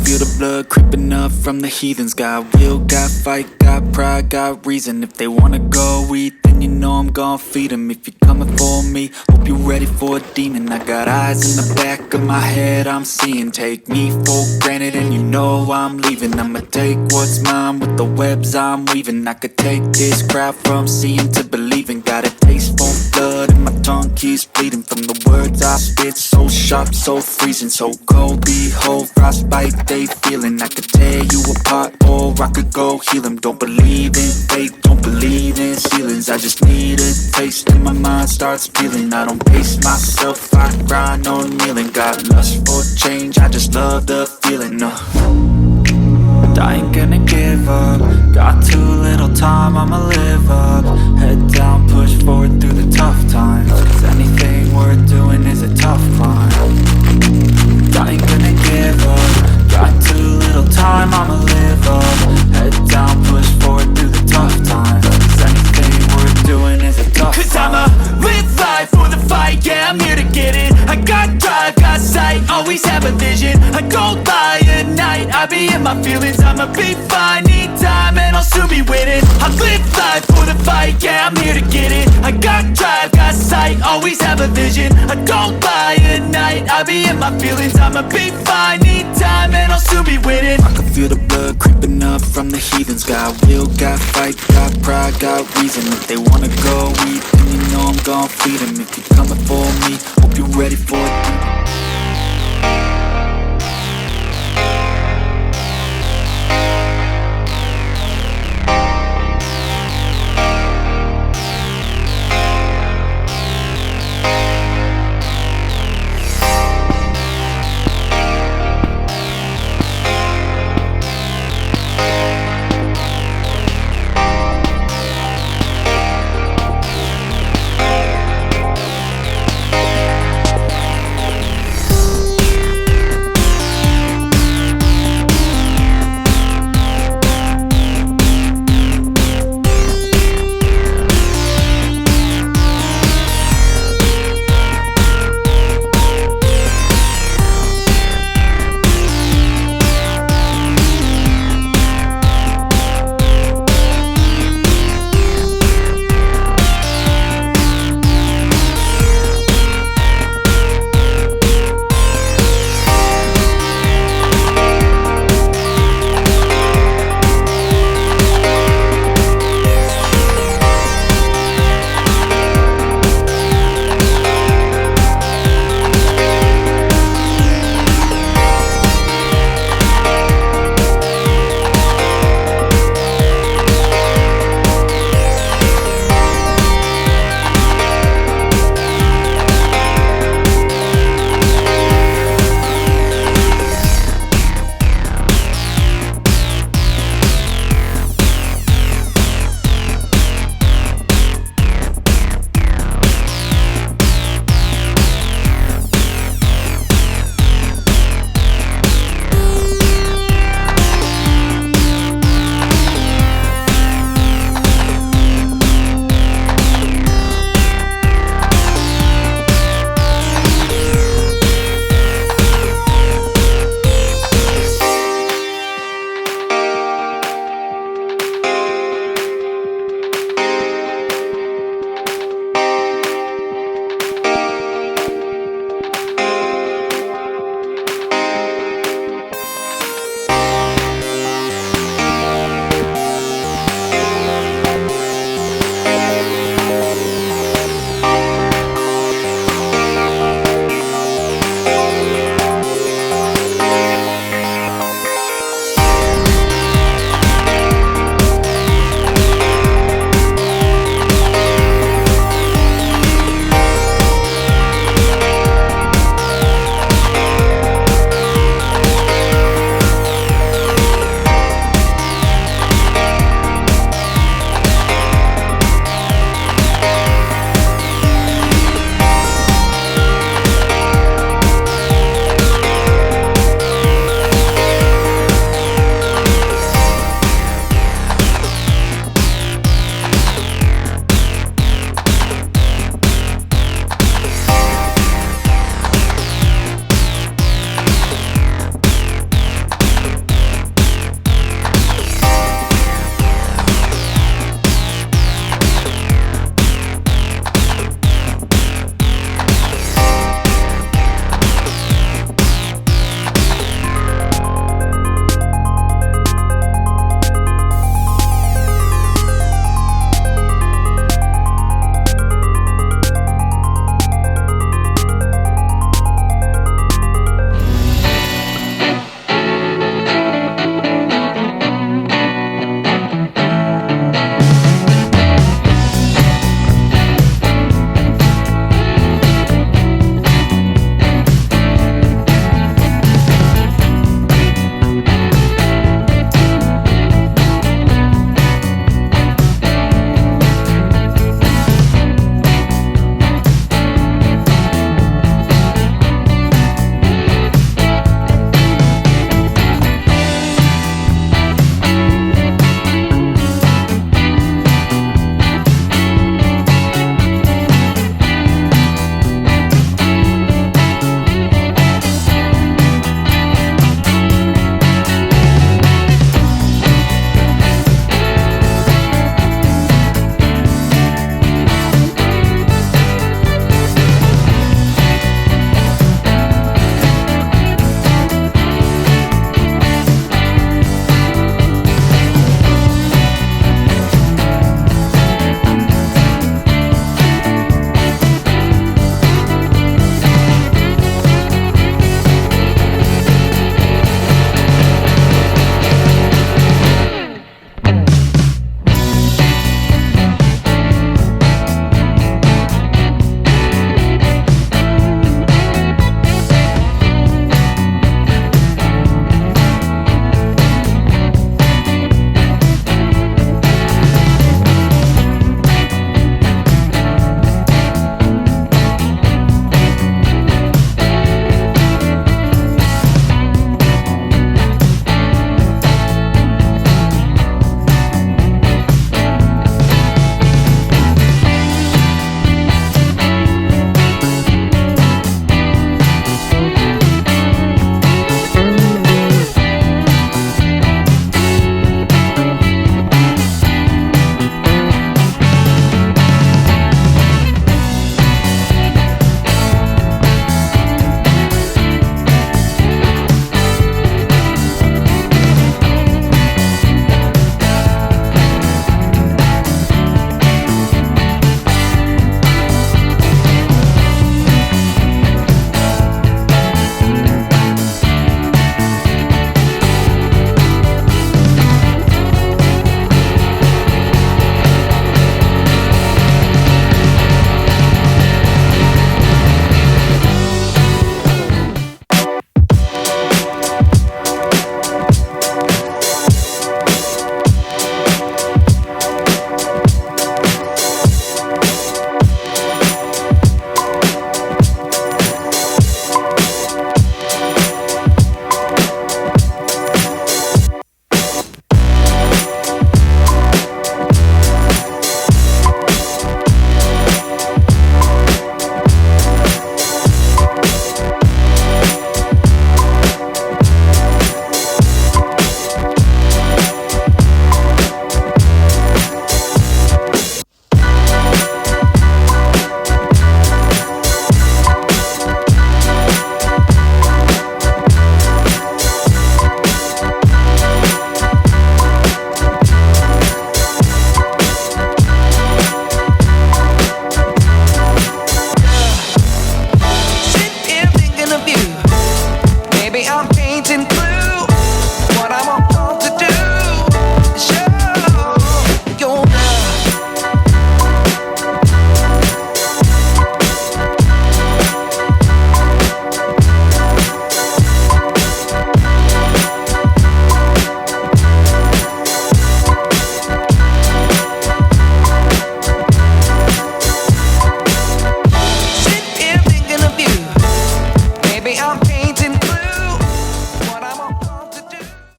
feel the blood creeping up from the heathens. Got will, got fight, got pride, got reason. If they wanna go eat, then you know I'm gon' feed them. If you're coming for me, hope you're ready for a demon. I got eyes in the back of my head, I'm seeing. Take me for granted and you know I'm leaving. I'ma take what's mine with the webs I'm weaving. I could take this crowd from seeing to believing. Got a taste for blood and my tongue keeps bleeding from the words I spit. So sharp, so freezing, so cold. Behold, frostbite they feeling. I could tear you apart or I could go heal them. Don't believe in fate, don't believe in ceilings. I just need a taste and my mind starts peeling. I don't pace myself, I grind on kneeling. Got lust for change, I just love the feeling. But I ain't gonna give up. Got too little time, I'ma live up. Head down, push forward through the tough times. Cause anything worth doing is a tough climb. But I ain't gonna give up. Got too little time, I'ma live up. Head down, push forward through the tough times. Cause anything worth doing is a tough climb. Cause I'ma live life for the fight, yeah, I'm here to get it. I got drive, got sight, always have a vision. I don't lie at night, I be in my feelings. I'ma be fine, need time and I'll soon be winning. I live life for the fight, yeah, I'm here to get it. I got drive, got sight, always have a vision. I don't lie at night, I be in my feelings. I'ma be fine, need time and I'll soon be winning. I can feel the blood creeping up from the heathens. Got will, got fight, got pride, got reason. If they wanna go eat, then you know I'm gon' feed them. If you're coming for me, hope you're ready for it.